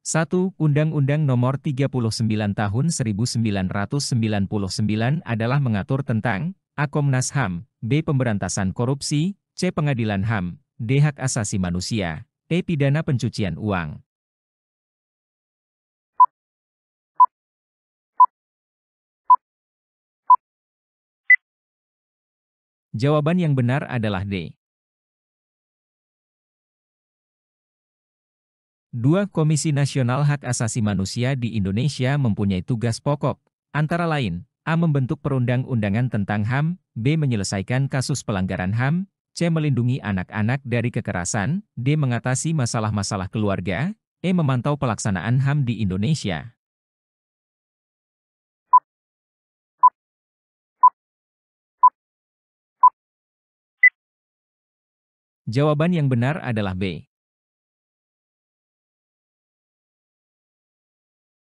1. Undang-Undang Nomor 39 Tahun 1999 adalah mengatur tentang A. Komnas HAM, B. Pemberantasan korupsi, C. Pengadilan HAM, D. Hak asasi manusia, E. Pidana pencucian uang. Jawaban yang benar adalah D. 2. Komisi Nasional Hak Asasi Manusia di Indonesia mempunyai tugas pokok, antara lain, A. Membentuk perundang-undangan tentang HAM, B. Menyelesaikan kasus pelanggaran HAM, C. Melindungi anak-anak dari kekerasan, D. Mengatasi masalah-masalah keluarga, E. Memantau pelaksanaan HAM di Indonesia. Jawaban yang benar adalah B.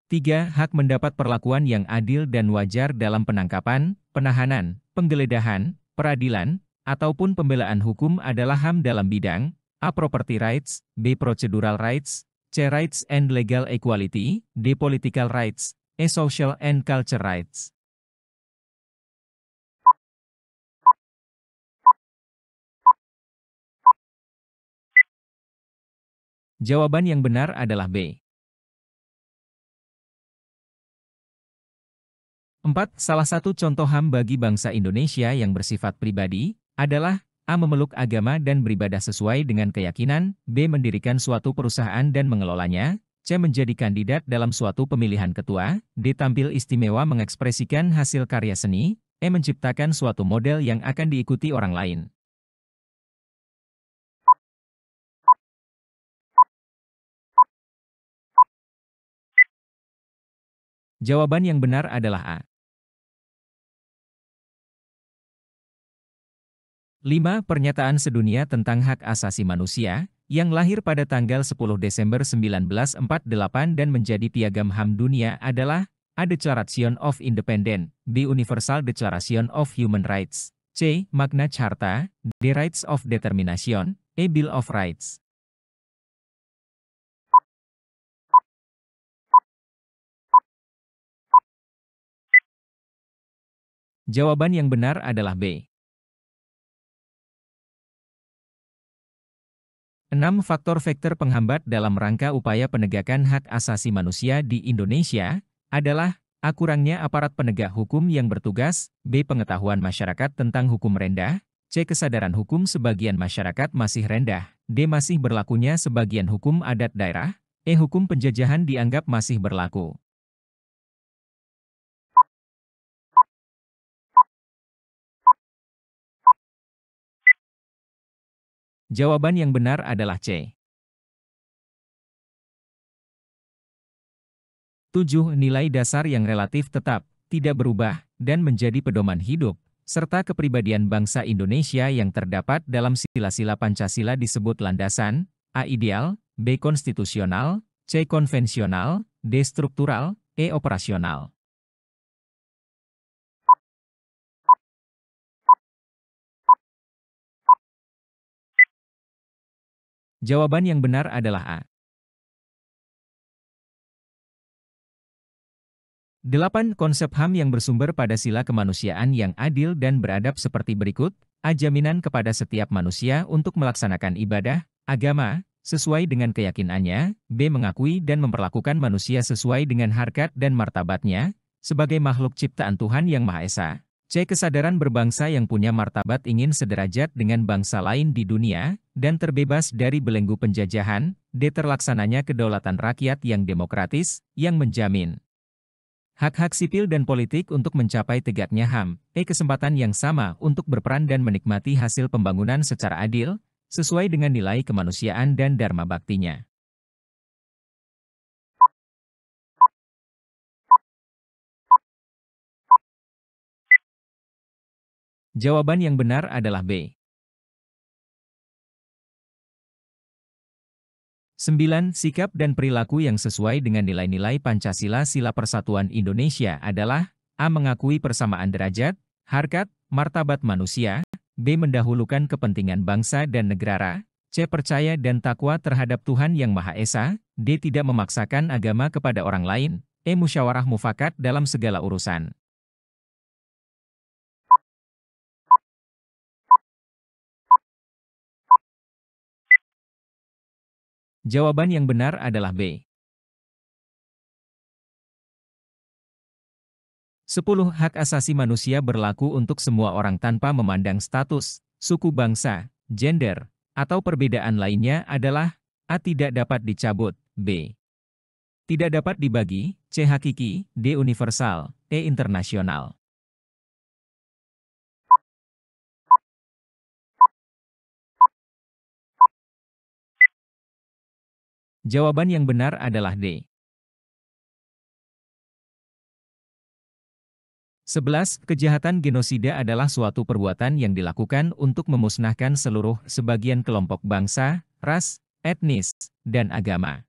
3. Hak mendapat perlakuan yang adil dan wajar dalam penangkapan, penahanan, penggeledahan, peradilan, ataupun pembelaan hukum adalah HAM dalam bidang A. Property rights, B. Procedural rights, C. Rights and legal equality, D. Political rights, E. Social and culture rights. Jawaban yang benar adalah B. 4. Salah satu contoh HAM bagi bangsa Indonesia yang bersifat pribadi adalah A. Memeluk agama dan beribadah sesuai dengan keyakinan, B. Mendirikan suatu perusahaan dan mengelolanya, C. Menjadi kandidat dalam suatu pemilihan ketua, D. Tampil istimewa mengekspresikan hasil karya seni, E. Menciptakan suatu model yang akan diikuti orang lain. Jawaban yang benar adalah A. 5. Pernyataan Sedunia tentang Hak Asasi Manusia, yang lahir pada tanggal 10 Desember 1948 dan menjadi piagam HAM dunia adalah A. Declaration of Independence, B. Universal Declaration of Human Rights, C. Magna Carta, D. Rights of Determination, E. Bill of Rights. Jawaban yang benar adalah B. 6. Faktor-faktor penghambat dalam rangka upaya penegakan hak asasi manusia di Indonesia adalah A. Kurangnya aparat penegak hukum yang bertugas, B. Pengetahuan masyarakat tentang hukum rendah, C. Kesadaran hukum sebagian masyarakat masih rendah, D. Masih berlakunya sebagian hukum adat daerah, E. Hukum penjajahan dianggap masih berlaku. Jawaban yang benar adalah C. 7. Nilai dasar yang relatif tetap, tidak berubah, dan menjadi pedoman hidup, serta kepribadian bangsa Indonesia yang terdapat dalam sila-sila Pancasila disebut landasan, A. Ideal, B. Konstitusional, C. Konvensional, D. Struktural, E. Operasional. Jawaban yang benar adalah A. 8. Konsep HAM yang bersumber pada sila kemanusiaan yang adil dan beradab seperti berikut, A. Jaminan kepada setiap manusia untuk melaksanakan ibadah, agama, sesuai dengan keyakinannya, B. Mengakui dan memperlakukan manusia sesuai dengan harkat dan martabatnya, sebagai makhluk ciptaan Tuhan Yang Maha Esa, C. Kesadaran berbangsa yang punya martabat ingin sederajat dengan bangsa lain di dunia, dan terbebas dari belenggu penjajahan, D. Terlaksananya kedaulatan rakyat yang demokratis, yang menjamin hak-hak sipil dan politik untuk mencapai tegaknya HAM, E. Kesempatan yang sama untuk berperan dan menikmati hasil pembangunan secara adil, sesuai dengan nilai kemanusiaan dan dharma baktinya. Jawaban yang benar adalah B. 9. Sikap dan perilaku yang sesuai dengan nilai-nilai Pancasila Sila Persatuan Indonesia adalah A. Mengakui persamaan derajat, harkat, martabat manusia, B. Mendahulukan kepentingan bangsa dan negara, C. Percaya dan takwa terhadap Tuhan Yang Maha Esa, D. Tidak memaksakan agama kepada orang lain. E. Musyawarah mufakat dalam segala urusan. Jawaban yang benar adalah B. 10. Hak asasi manusia berlaku untuk semua orang tanpa memandang status, suku bangsa, gender, atau perbedaan lainnya adalah A. Tidak dapat dicabut, B. Tidak dapat dibagi, C. Hakiki, D. Universal, E. Internasional. Jawaban yang benar adalah D. 11. Kejahatan genosida adalah suatu perbuatan yang dilakukan untuk memusnahkan seluruh sebagian kelompok bangsa, ras, etnis, dan agama.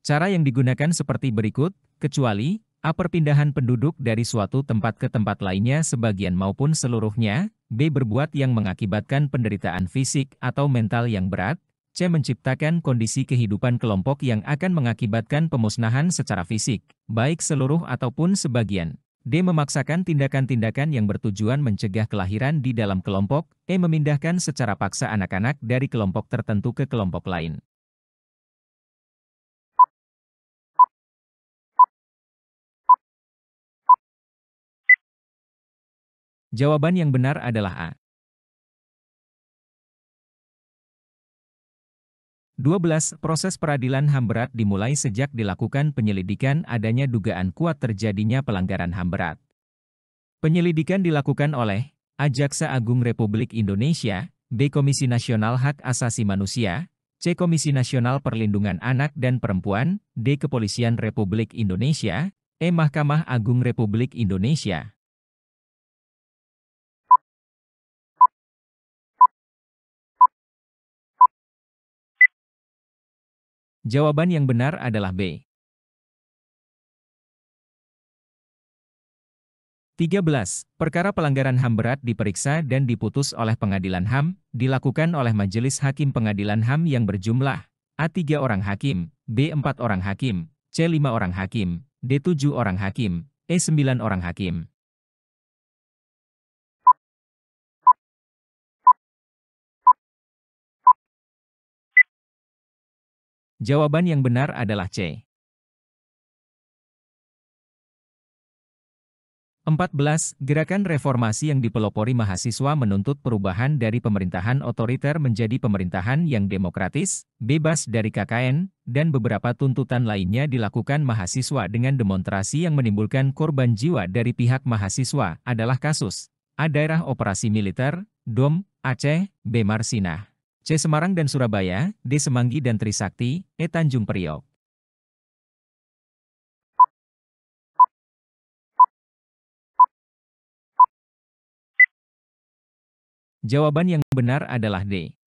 Cara yang digunakan seperti berikut, kecuali A. Perpindahan penduduk dari suatu tempat ke tempat lainnya sebagian maupun seluruhnya, B. Berbuat yang mengakibatkan penderitaan fisik atau mental yang berat, C. Menciptakan kondisi kehidupan kelompok yang akan mengakibatkan pemusnahan secara fisik, baik seluruh ataupun sebagian. D. Memaksakan tindakan-tindakan yang bertujuan mencegah kelahiran di dalam kelompok. E. Memindahkan secara paksa anak-anak dari kelompok tertentu ke kelompok lain. Jawaban yang benar adalah A. 12. Proses peradilan HAM berat dimulai sejak dilakukan penyelidikan adanya dugaan kuat terjadinya pelanggaran HAM berat. Penyelidikan dilakukan oleh A. Jaksa Agung Republik Indonesia, B. Komisi Nasional Hak Asasi Manusia, C. Komisi Nasional Perlindungan Anak dan Perempuan, D. Kepolisian Republik Indonesia, E. Mahkamah Agung Republik Indonesia. Jawaban yang benar adalah B. 13. Perkara pelanggaran HAM berat diperiksa dan diputus oleh Pengadilan HAM, dilakukan oleh Majelis Hakim Pengadilan HAM yang berjumlah A. 3 orang hakim, B. 4 orang hakim, C. 5 orang hakim, D. 7 orang hakim, E. 9 orang hakim. Jawaban yang benar adalah C. 14. Gerakan reformasi yang dipelopori mahasiswa menuntut perubahan dari pemerintahan otoriter menjadi pemerintahan yang demokratis, bebas dari KKN, dan beberapa tuntutan lainnya dilakukan mahasiswa dengan demonstrasi yang menimbulkan korban jiwa dari pihak mahasiswa adalah kasus A. Daerah Operasi Militer, DOM, Aceh, B. Marsinah, C. Semarang dan Surabaya, D. Semanggi dan Trisakti, E. Tanjung Priok. Jawaban yang benar adalah D.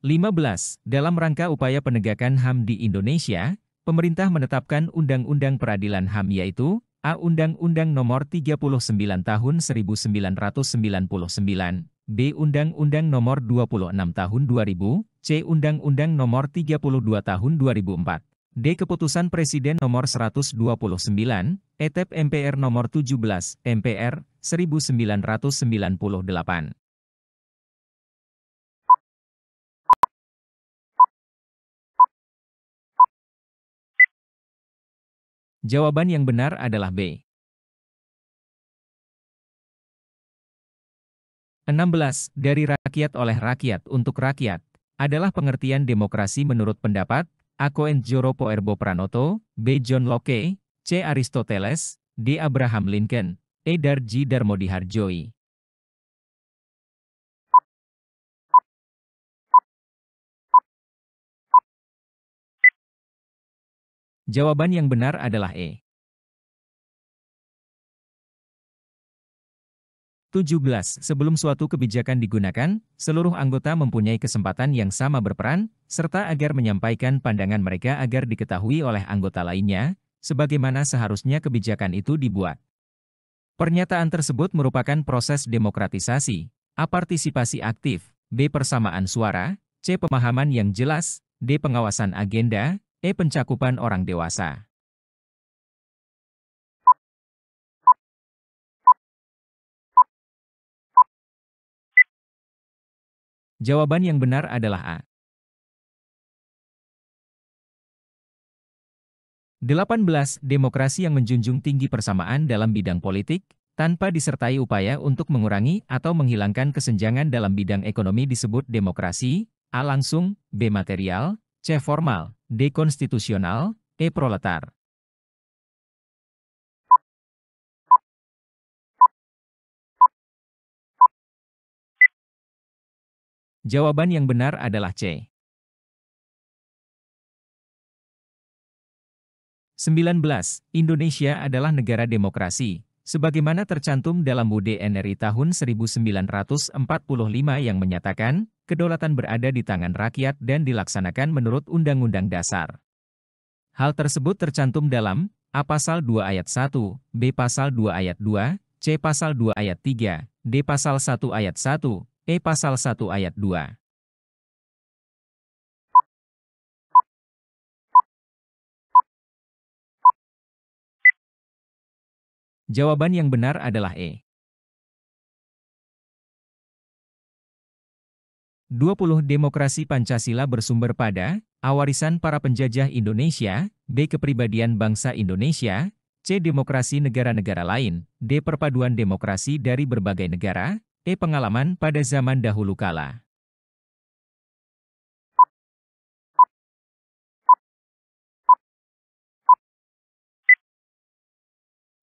15. Dalam rangka upaya penegakan HAM di Indonesia, pemerintah menetapkan Undang-Undang Peradilan HAM yaitu A. Undang-Undang Nomor 39 Tahun 1999, B. Undang-Undang Nomor 26 Tahun 2000, C. Undang-Undang Nomor 32 Tahun 2004, D. Keputusan Presiden Nomor 129, ETEP MPR Nomor 17, MPR, 1998. Jawaban yang benar adalah B. 16. Dari rakyat oleh rakyat untuk rakyat adalah pengertian demokrasi menurut pendapat A. Koenjoro Poerbo Pranoto, B. John Locke, C. Aristoteles, D. Abraham Lincoln, E. Darji Darmodi Harjoi. Jawaban yang benar adalah E. 17. Sebelum suatu kebijakan digunakan, seluruh anggota mempunyai kesempatan yang sama berperan, serta agar menyampaikan pandangan mereka agar diketahui oleh anggota lainnya, sebagaimana seharusnya kebijakan itu dibuat. Pernyataan tersebut merupakan proses demokratisasi, A. Partisipasi aktif, B. Persamaan suara, C. Pemahaman yang jelas, D. Pengawasan agenda, E. Pencakupan orang dewasa. Jawaban yang benar adalah A. 18. Demokrasi yang menjunjung tinggi persamaan dalam bidang politik, tanpa disertai upaya untuk mengurangi atau menghilangkan kesenjangan dalam bidang ekonomi disebut demokrasi, A. Langsung, B. Material, C. Formal, D. Konstitusional, E. Proletar. Jawaban yang benar adalah C. 19. Indonesia adalah negara demokrasi, sebagaimana tercantum dalam UUD NRI tahun 1945 yang menyatakan, kedaulatan berada di tangan rakyat dan dilaksanakan menurut Undang-Undang Dasar. Hal tersebut tercantum dalam A. Pasal 2 Ayat 1, B. Pasal 2 Ayat 2, C. Pasal 2 Ayat 3, D. Pasal 1 Ayat 1, E. Pasal 1 Ayat 2. Jawaban yang benar adalah E. 20. Demokrasi Pancasila bersumber pada A. Warisan para penjajah Indonesia, B. Kepribadian bangsa Indonesia, C. Demokrasi negara-negara lain, D. Perpaduan demokrasi dari berbagai negara, E. Pengalaman pada zaman dahulu kala.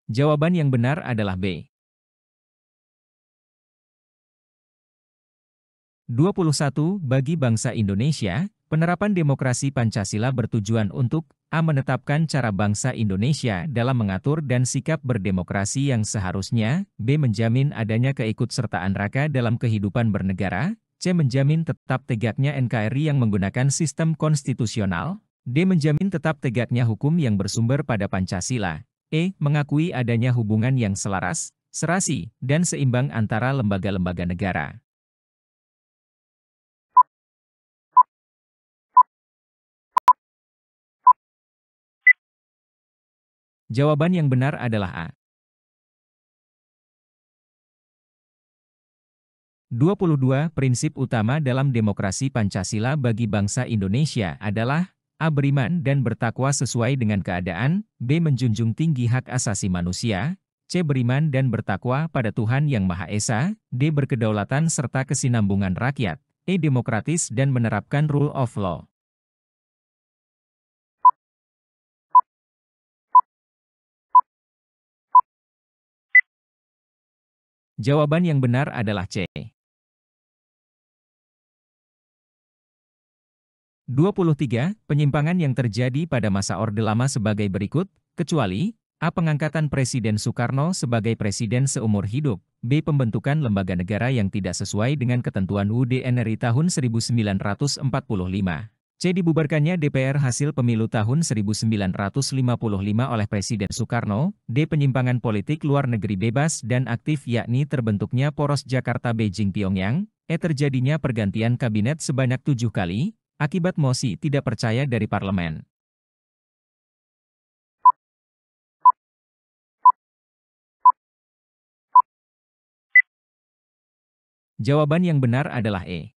Jawaban yang benar adalah B. 21. Bagi bangsa Indonesia, penerapan demokrasi Pancasila bertujuan untuk A. Menetapkan cara bangsa Indonesia dalam mengatur dan sikap berdemokrasi yang seharusnya, B. Menjamin adanya keikutsertaan rakyat dalam kehidupan bernegara, C. Menjamin tetap tegaknya NKRI yang menggunakan sistem konstitusional, D. Menjamin tetap tegaknya hukum yang bersumber pada Pancasila, E. Mengakui adanya hubungan yang selaras, serasi, dan seimbang antara lembaga-lembaga negara. Jawaban yang benar adalah A. 22. Prinsip utama dalam demokrasi Pancasila bagi bangsa Indonesia adalah A. Beriman dan bertakwa sesuai dengan keadaan, B. Menjunjung tinggi hak asasi manusia, C. Beriman dan bertakwa pada Tuhan Yang Maha Esa, D. Berkedaulatan serta kesinambungan rakyat, E. Demokratis dan menerapkan rule of law. Jawaban yang benar adalah C. 23. Penyimpangan yang terjadi pada masa Orde Lama sebagai berikut, kecuali A. Pengangkatan Presiden Soekarno sebagai presiden seumur hidup, B. Pembentukan lembaga negara yang tidak sesuai dengan ketentuan UUD NRI tahun 1945, C. Dibubarkannya DPR hasil pemilu tahun 1955 oleh Presiden Soekarno, D. Penyimpangan politik luar negeri bebas dan aktif yakni terbentuknya poros Jakarta-Beijing-Pyongyang, E. Terjadinya pergantian kabinet sebanyak 7 kali, akibat mosi tidak percaya dari parlemen. Jawaban yang benar adalah E.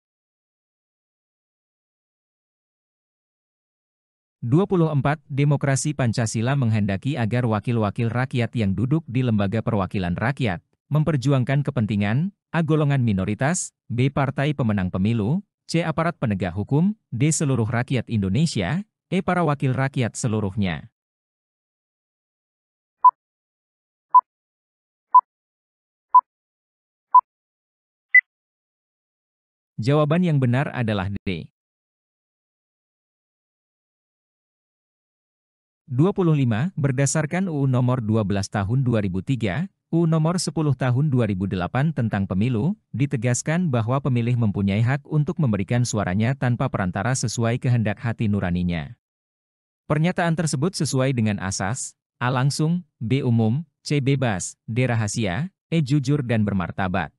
24. Demokrasi Pancasila menghendaki agar wakil-wakil rakyat yang duduk di lembaga perwakilan rakyat, memperjuangkan kepentingan, A. Golongan minoritas, B. Partai pemenang pemilu, C. Aparat penegak hukum, D. Seluruh rakyat Indonesia, E. Para wakil rakyat seluruhnya. Jawaban yang benar adalah D. 25. Berdasarkan UU Nomor 12 Tahun 2003, UU Nomor 10 Tahun 2008 tentang Pemilu, ditegaskan bahwa pemilih mempunyai hak untuk memberikan suaranya tanpa perantara sesuai kehendak hati nuraninya. Pernyataan tersebut sesuai dengan asas, A. Langsung, B. Umum, C. Bebas, D. Rahasia, E. Jujur dan bermartabat.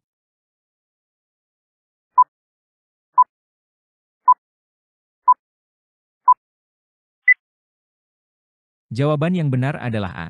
Jawaban yang benar adalah A.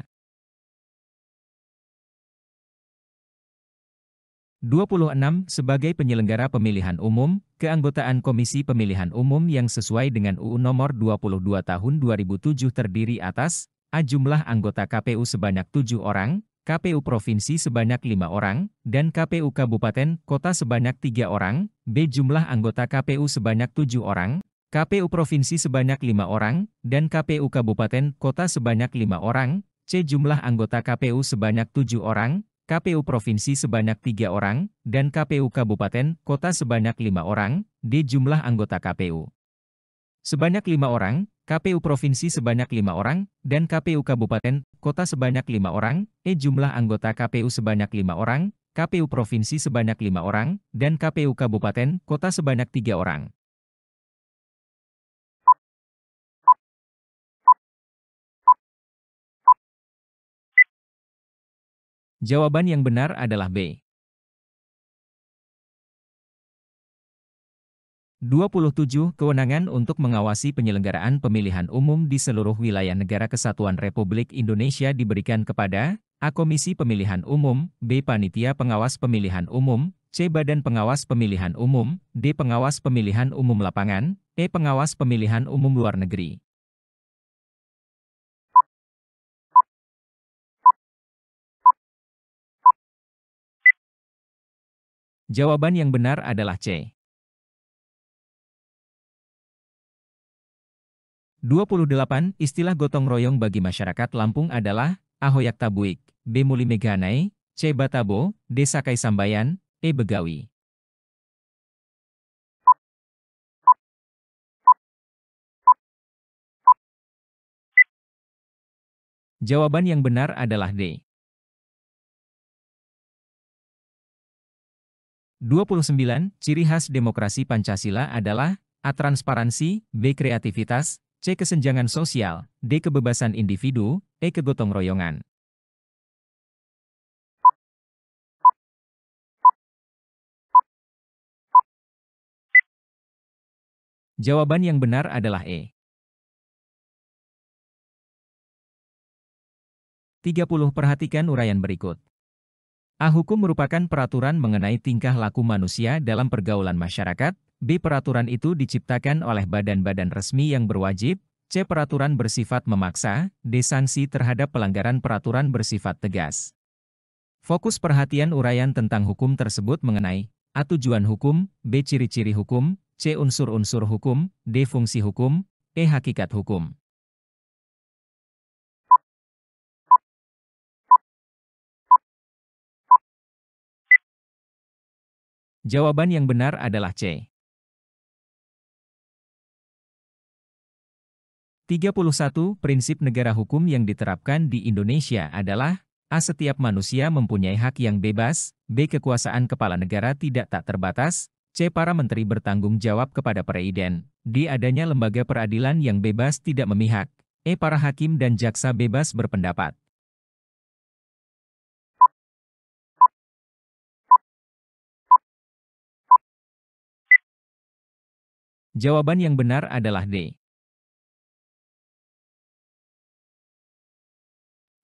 26. Sebagai penyelenggara pemilihan umum, keanggotaan Komisi Pemilihan Umum yang sesuai dengan UU Nomor 22 Tahun 2007 terdiri atas A. Jumlah anggota KPU sebanyak 7 orang, KPU Provinsi sebanyak 5 orang, dan KPU Kabupaten Kota sebanyak 3 orang, B. Jumlah anggota KPU sebanyak 7 orang, KPU Provinsi sebanyak 5 orang, dan KPU Kabupaten Kota sebanyak 5 orang, C. Jumlah anggota KPU sebanyak 7 orang, KPU Provinsi sebanyak 3 orang, dan KPU Kabupaten Kota sebanyak 5 orang, D. Jumlah anggota KPU sebanyak 5 orang, KPU Provinsi sebanyak 5 orang, dan KPU Kabupaten Kota sebanyak 5 orang, E. Jumlah anggota KPU sebanyak 5 orang, KPU Provinsi sebanyak 5 orang, dan KPU Kabupaten Kota sebanyak 3 orang. Jawaban yang benar adalah B. 27. Kewenangan untuk mengawasi penyelenggaraan pemilihan umum di seluruh wilayah Negara Kesatuan Republik Indonesia diberikan kepada A. Komisi Pemilihan Umum, B. Panitia Pengawas Pemilihan Umum, C. Badan Pengawas Pemilihan Umum, D. Pengawas Pemilihan Umum Lapangan, E. Pengawas Pemilihan Umum Luar Negeri. Jawaban yang benar adalah C. 28. Istilah gotong royong bagi masyarakat Lampung adalah A. Hoyak Tabuik, B. Muli Meganai, C. Batabo, D. Sakai Sambayan, E. Begawi. Jawaban yang benar adalah D. 29. Ciri khas demokrasi Pancasila adalah A. Transparansi, B. Kreativitas, C. Kesenjangan sosial, D. Kebebasan individu, E. Kegotong royongan. Jawaban yang benar adalah E. 30. Perhatikan uraian berikut. A. Hukum merupakan peraturan mengenai tingkah laku manusia dalam pergaulan masyarakat. B. Peraturan itu diciptakan oleh badan-badan resmi yang berwajib. C. Peraturan bersifat memaksa. D. Sanksi terhadap pelanggaran peraturan bersifat tegas. Fokus perhatian uraian tentang hukum tersebut mengenai A. Tujuan hukum, B. Ciri-ciri hukum, C. Unsur-unsur hukum, D. Fungsi hukum, E. Hakikat hukum. Jawaban yang benar adalah C. 31. Prinsip negara hukum yang diterapkan di Indonesia adalah A. Setiap manusia mempunyai hak yang bebas, B. Kekuasaan kepala negara tidak tak terbatas, C. Para menteri bertanggung jawab kepada presiden, D. Adanya lembaga peradilan yang bebas tidak memihak, E. Para hakim dan jaksa bebas berpendapat. Jawaban yang benar adalah D.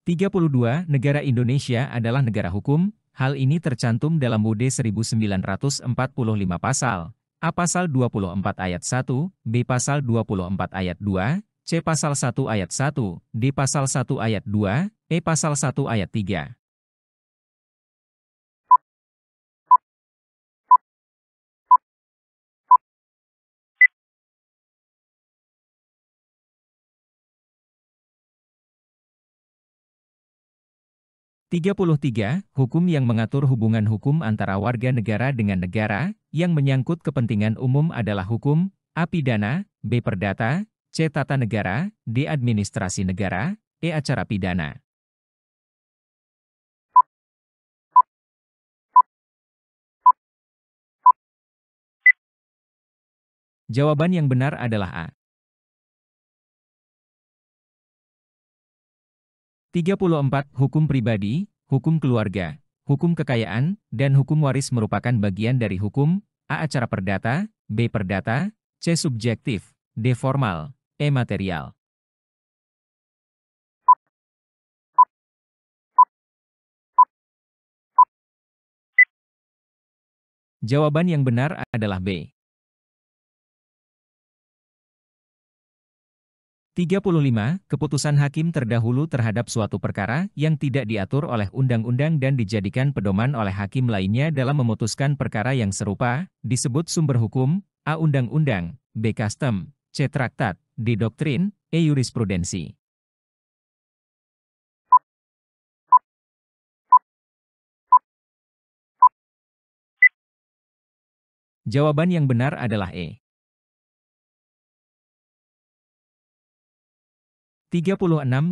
32. Negara Indonesia adalah negara hukum. Hal ini tercantum dalam UUD 1945 pasal A. Pasal 24 ayat 1, B. Pasal 24 ayat 2, C. Pasal 1 ayat 1, D. Pasal 1 ayat 2, E. Pasal 1 ayat 3. Hukum yang mengatur hubungan hukum antara warga negara dengan negara, yang menyangkut kepentingan umum adalah hukum A. Pidana, B. Perdata, C. Tata negara, D. Administrasi negara, E. Acara pidana. Jawaban yang benar adalah A. 34. Hukum pribadi, hukum keluarga, hukum kekayaan, dan hukum waris merupakan bagian dari hukum A. Acara perdata, B. Perdata, C. Subjektif, D. Formal, E. Material. Jawaban yang benar adalah B. 35. Keputusan hakim terdahulu terhadap suatu perkara yang tidak diatur oleh undang-undang dan dijadikan pedoman oleh hakim lainnya dalam memutuskan perkara yang serupa, disebut sumber hukum, A. Undang-undang, B. Custom, C. Traktat, D. Doktrin, E. Jurisprudensi. Jawaban yang benar adalah E. 36.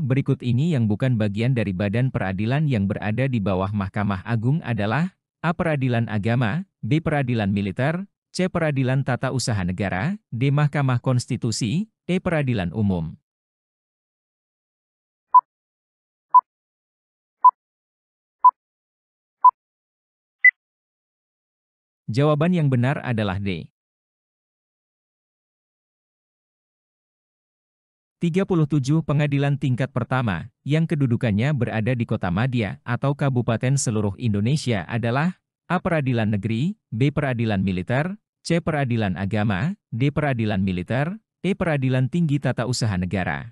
Berikut ini yang bukan bagian dari badan peradilan yang berada di bawah Mahkamah Agung adalah A. Peradilan Agama, B. Peradilan Militer, C. Peradilan Tata Usaha Negara, D. Mahkamah Konstitusi, E. Peradilan Umum. Jawaban yang benar adalah D. 37. Pengadilan tingkat pertama, yang kedudukannya berada di Kota Madya atau Kabupaten seluruh Indonesia adalah A. Peradilan Negeri, B. Peradilan Militer, C. Peradilan Agama, D. Peradilan Militer, E. Peradilan Tinggi Tata Usaha Negara.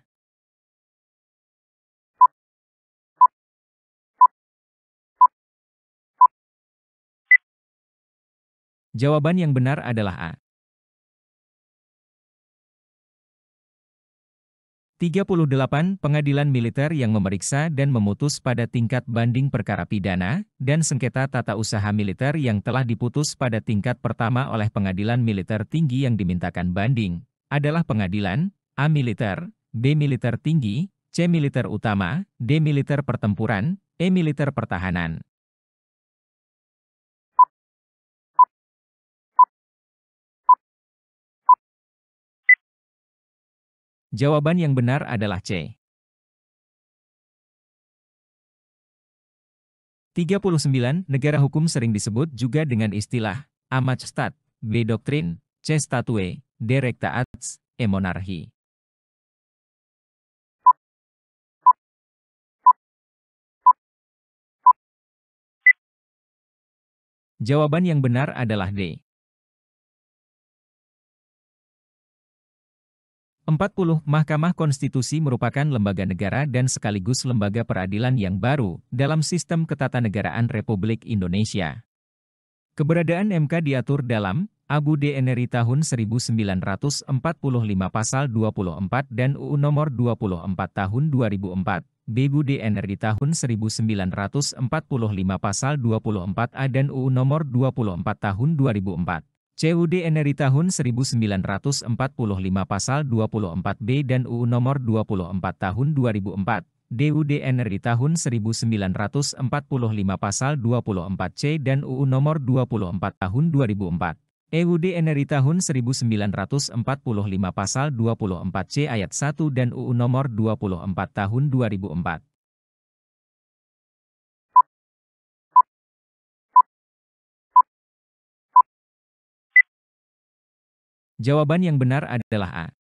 Jawaban yang benar adalah A. 38. Pengadilan militer yang memeriksa dan memutus pada tingkat banding perkara pidana dan sengketa tata usaha militer yang telah diputus pada tingkat pertama oleh pengadilan militer tinggi yang dimintakan banding adalah pengadilan A. Militer, B. Militer Tinggi, C. Militer Utama, D. Militer Pertempuran, E. Militer Pertahanan. Jawaban yang benar adalah C. 39. Negara hukum sering disebut juga dengan istilah A. Majestad, B. Doktrin, C. Statue, D. Rectaats, E. Monarki. Jawaban yang benar adalah D. 40. Mahkamah Konstitusi merupakan lembaga negara dan sekaligus lembaga peradilan yang baru dalam sistem ketatanegaraan Republik Indonesia. Keberadaan MK diatur dalam AUUD NRI tahun 1945 pasal 24 dan UU nomor 24 tahun 2004, BUUD NRI tahun 1945 pasal 24A dan UU nomor 24 tahun 2004. CUD NRI tahun 1945 pasal 24B dan UU nomor 24 tahun 2004, DUD NRI tahun 1945 pasal 24C dan UU nomor 24 tahun 2004, EUD NRI tahun 1945 pasal 24C ayat 1 dan UU nomor 24 tahun 2004. Jawaban yang benar adalah A.